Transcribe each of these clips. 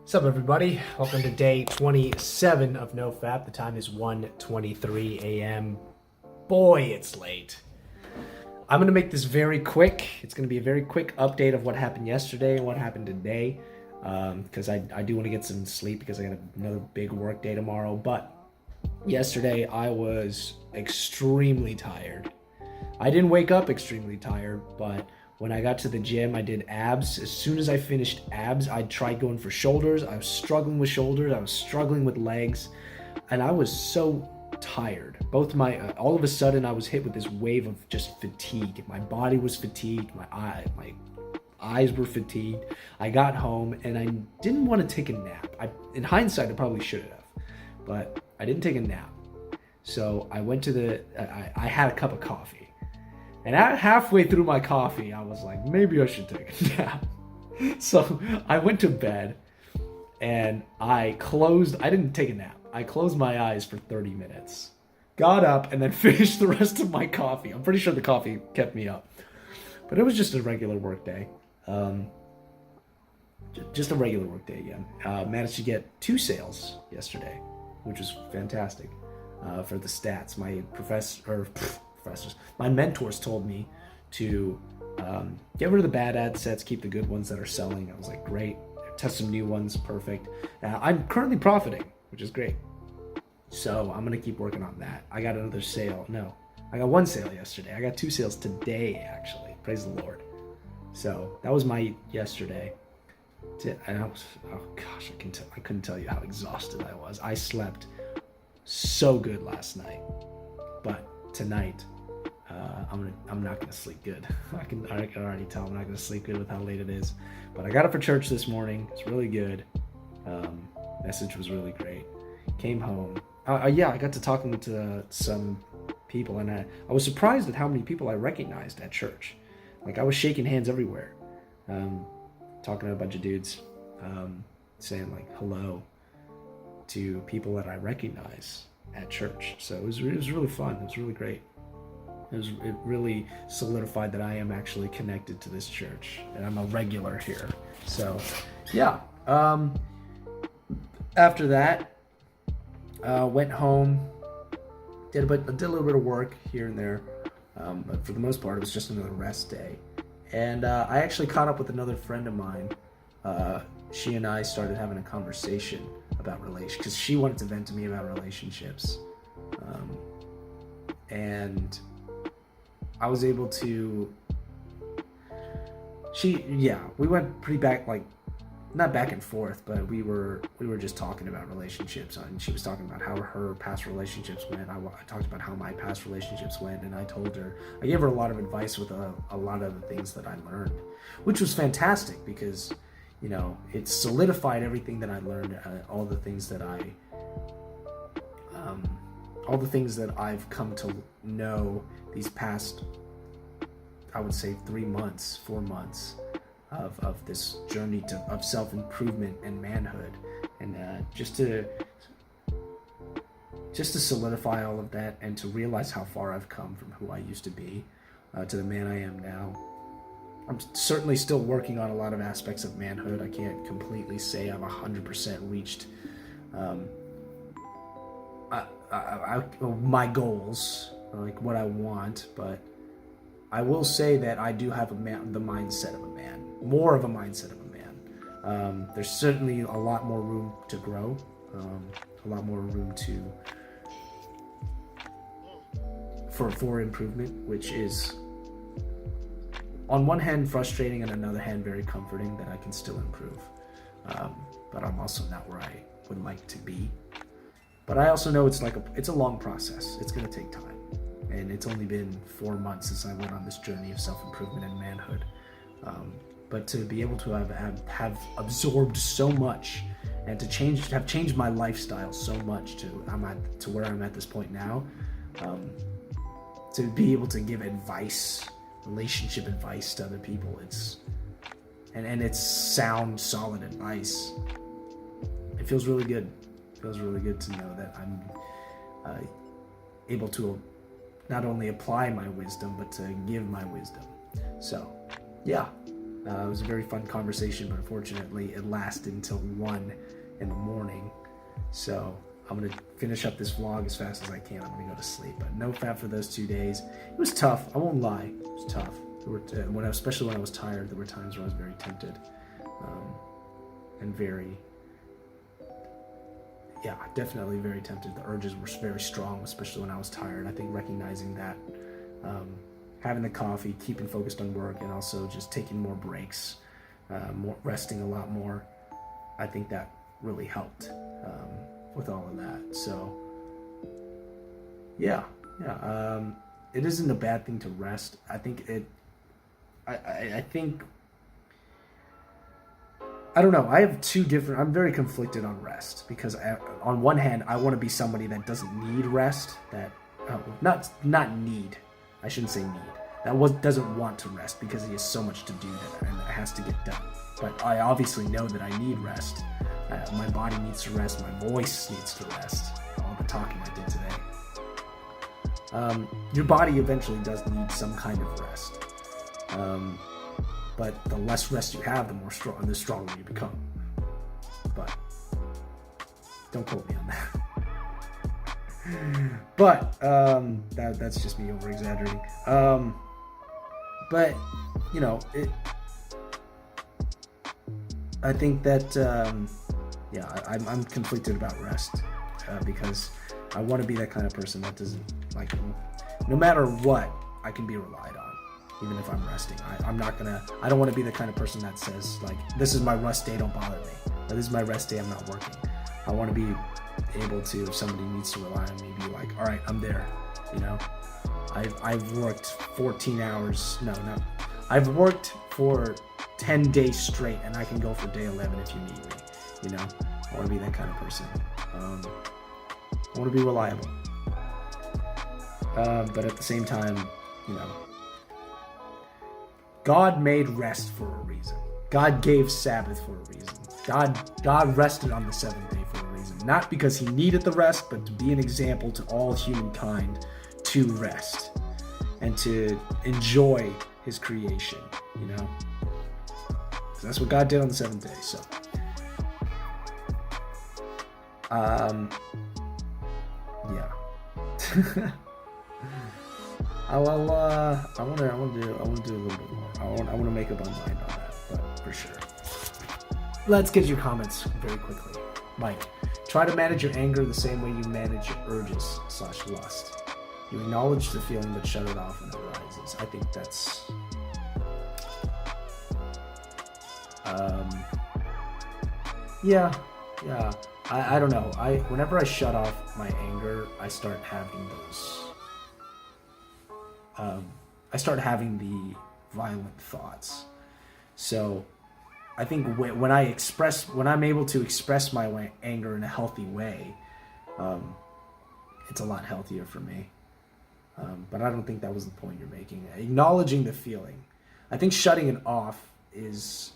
What's up, everybody? Welcome to day 27 of NoFap. The time is 1:23 a.m. Boy, it's late. I'm going to make this very quick. It's going to be a very quick update of what happened yesterday and what happened today, because I do want to get some sleep because I got another big work day tomorrow. But yesterday I was extremely tired. I didn't wake up extremely tired, but when I got to the gym, I did abs. As soon as I finished abs, I tried going for shoulders. I was struggling with shoulders. I was struggling with legs. And I was so tired. All of a sudden, I was hit with this wave of just fatigue. My body was fatigued. My eyes were fatigued. I got home and I didn't want to take a nap. In hindsight, I probably should have. But I didn't take a nap. So I went to I had a cup of coffee. And halfway through my coffee, I was like, maybe I should take a nap. So I went to bed and I didn't take a nap. I closed my eyes for 30 minutes, got up and then finished the rest of my coffee. I'm pretty sure the coffee kept me up, but it was just a regular work day. Just a regular work day again. Managed to get 2 sales yesterday, which was fantastic for the stats. My my mentors told me to get rid of the bad ad sets, keep the good ones that are selling. I was like, great. Test some new ones, perfect. I'm currently profiting, which is great. So I'm gonna keep working on that. I got another sale. No, I got 1 sale yesterday. I got 2 sales today, actually. Praise the Lord. So that was my yesterday. And I was, oh gosh, I couldn't tell you how exhausted I was. I slept so good last night, but tonight, I'm not gonna sleep good. I can already tell I'm not gonna sleep good with how late it is. But I got up for church this morning. It's really good. Message was really great. Came home. I got to talking to some people, and I was surprised at how many people I recognized at church. Like, I was shaking hands everywhere, talking to a bunch of dudes, saying like hello to people that I recognize at church. So it was really fun. It was really great. It really solidified that I am actually connected to this church and I'm a regular here. So yeah. After that, went home, did a little bit of work here and there, but for the most part it was just another rest day. And I actually caught up with another friend of mine. She and I started having a conversation about relationships because she wanted to vent to me about relationships, and I was able to. We went pretty back, like not back and forth, but we were just talking about relationships, and she was talking about how her past relationships went. I talked about how my past relationships went, and I gave her a lot of advice with a lot of the things that I learned, which was fantastic because, you know, it solidified everything that I learned, all the things that I've come to know these past, I would say 4 months of this journey of self-improvement and manhood, and just to solidify all of that and to realize how far I've come from who I used to be to the man I am now. I'm certainly still working on a lot of aspects of manhood. I can't completely say I'm 100% reached my goals, like what I want, but I will say that I do have the mindset of a man, more of a mindset of a man. There's certainly a lot more room to grow, a lot more room for improvement, which is on one hand frustrating and on another hand very comforting that I can still improve. But I'm also not where I would like to be. But I also know it's a long process. It's going to take time. And it's only been 4 months since I went on this journey of self-improvement and manhood. But to be able to have absorbed so much and to have changed my lifestyle so much to where I'm at this point now, to be able to give advice, relationship advice to other people, it's sound, solid advice. It feels really good. It feels really good to know that I'm able to not only apply my wisdom, but to give my wisdom. So, yeah, It was a very fun conversation, but unfortunately it lasted until 1 in the morning. So I'm going to finish up this vlog as fast as I can. I'm going to go to sleep. But NoFap for those 2 days. It was tough. I won't lie. It was tough. Especially when I was tired, there were times where I was very tempted. And definitely very tempted. The urges were very strong, especially when I was tired. I think recognizing that, having the coffee, keeping focused on work, and also just taking more breaks, resting a lot more, I think that really helped with all of that. So, it isn't a bad thing to rest. I think I don't know. I have I'm very conflicted on rest because on one hand, I want to be somebody that doesn't need rest, not need. I shouldn't say need. Doesn't want to rest because he has so much to do and it has to get done. But I obviously know that I need rest. My body needs to rest. My voice needs to rest. All the talking I did today. Your body eventually does need some kind of rest. But the less rest you have, the stronger you become. But don't quote me on that. But that's just me over exaggerating. But I think that I'm conflicted about rest because I want to be that kind of person that doesn't no matter what, I can be relied on. Even if I'm resting, I don't want to be the kind of person that says this is my rest day, don't bother me. Or this is my rest day, I'm not working. I want to be able to, if somebody needs to rely on me, be like, all right, I'm there. I've worked 14 hours. I've worked for 10 days straight and I can go for day 11 if you need me. I want to be that kind of person. I want to be reliable. But at the same time, God made rest for a reason. God gave Sabbath for a reason. God rested on the seventh day for a reason. Not because he needed the rest, but to be an example to all humankind to rest and to enjoy his creation, So that's what God did on the seventh day, so. I want to do a little bit more. I want to make up my mind on that, but for sure. Let's get your comments very quickly. Mike, try to manage your anger the same way you manage your urges / lust. You acknowledge the feeling but shut it off when it arises. I think that's I don't know. Whenever I shut off my anger, I start having those I start having the violent thoughts. So I think when I'm able to express my anger in a healthy way, it's a lot healthier for me. But I don't think that was the point you're making. Acknowledging the feeling. I think shutting it off is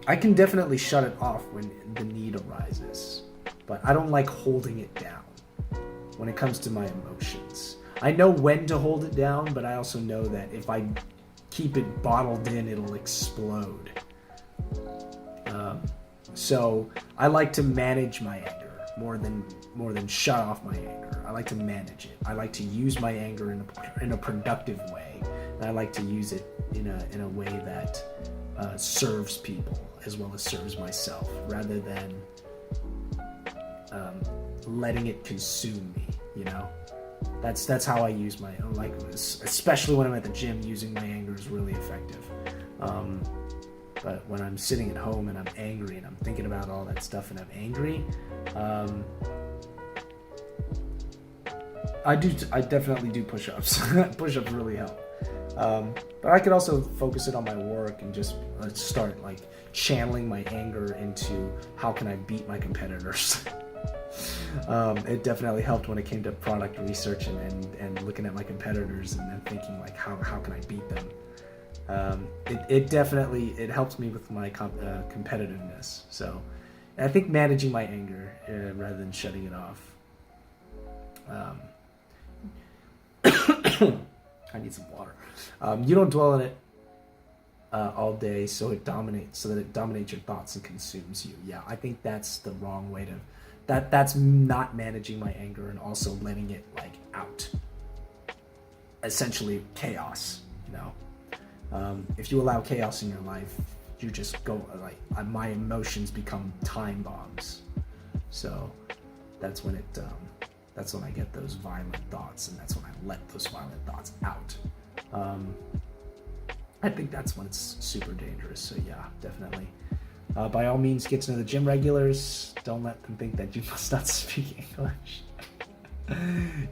I can definitely shut it off when the need arises, but I don't like holding it down when it comes to my emotions. I know when to hold it down, but I also know that if I keep it bottled in, it'll explode. So I like to manage my anger more than shut off my anger. I like to manage it. I like to use my anger in a productive way. And I like to use it in a way that serves people as well as serves myself, rather than letting it consume me. That's how I use my especially when I'm at the gym. Using my anger is really effective. But when I'm sitting at home and I'm angry and I'm thinking about all that stuff and I'm angry, I definitely do push-ups. Push-ups really help. But I could also focus it on my work and just start channeling my anger into how can I beat my competitors. It definitely helped when it came to product research and looking at my competitors and then thinking how can I beat them. It definitely helps me with my competitiveness. So I think managing my anger rather than shutting it off. I need some water. You don't dwell in it all day, so that it dominates your thoughts and consumes you. Yeah, I think that's the wrong way to. That's not managing my anger and also letting it like out. Essentially, chaos. You know, if you allow chaos in your life, you just go like my emotions become time bombs. So that's when it. That's when I get those violent thoughts, and that's when I let those violent thoughts out. I think that's when it's super dangerous. So yeah, definitely. By all means, get to know the gym regulars. Don't let them think that you must not speak English.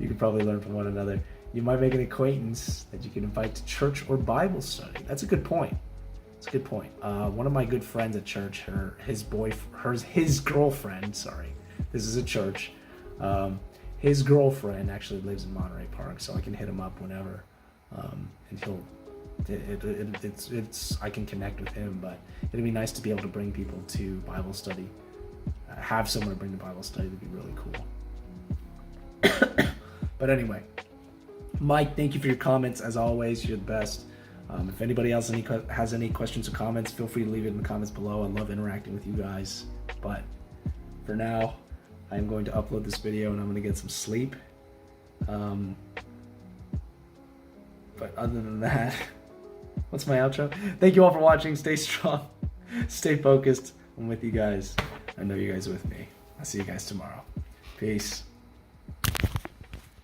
You can probably learn from one another. You might make an acquaintance that you can invite to church or Bible study. That's a good point. It's a good point. One of my good friends at church, his girlfriend. Sorry, this is a church. His girlfriend actually lives in Monterey Park, so I can hit him up whenever, and he'll. I can connect with him, but it'd be nice to be able to bring people to Bible study. Have someone to bring to Bible study would be really cool. But anyway, Mike, thank you for your comments. As always, you're the best. If anybody else has any questions or comments, feel free to leave it in the comments below. I love interacting with you guys. But for now, I'm going to upload this video and I'm going to get some sleep. But other than that, what's my outro? Thank you all for watching. Stay strong. Stay focused. I'm with you guys. I know you guys are with me. I'll see you guys tomorrow. Peace.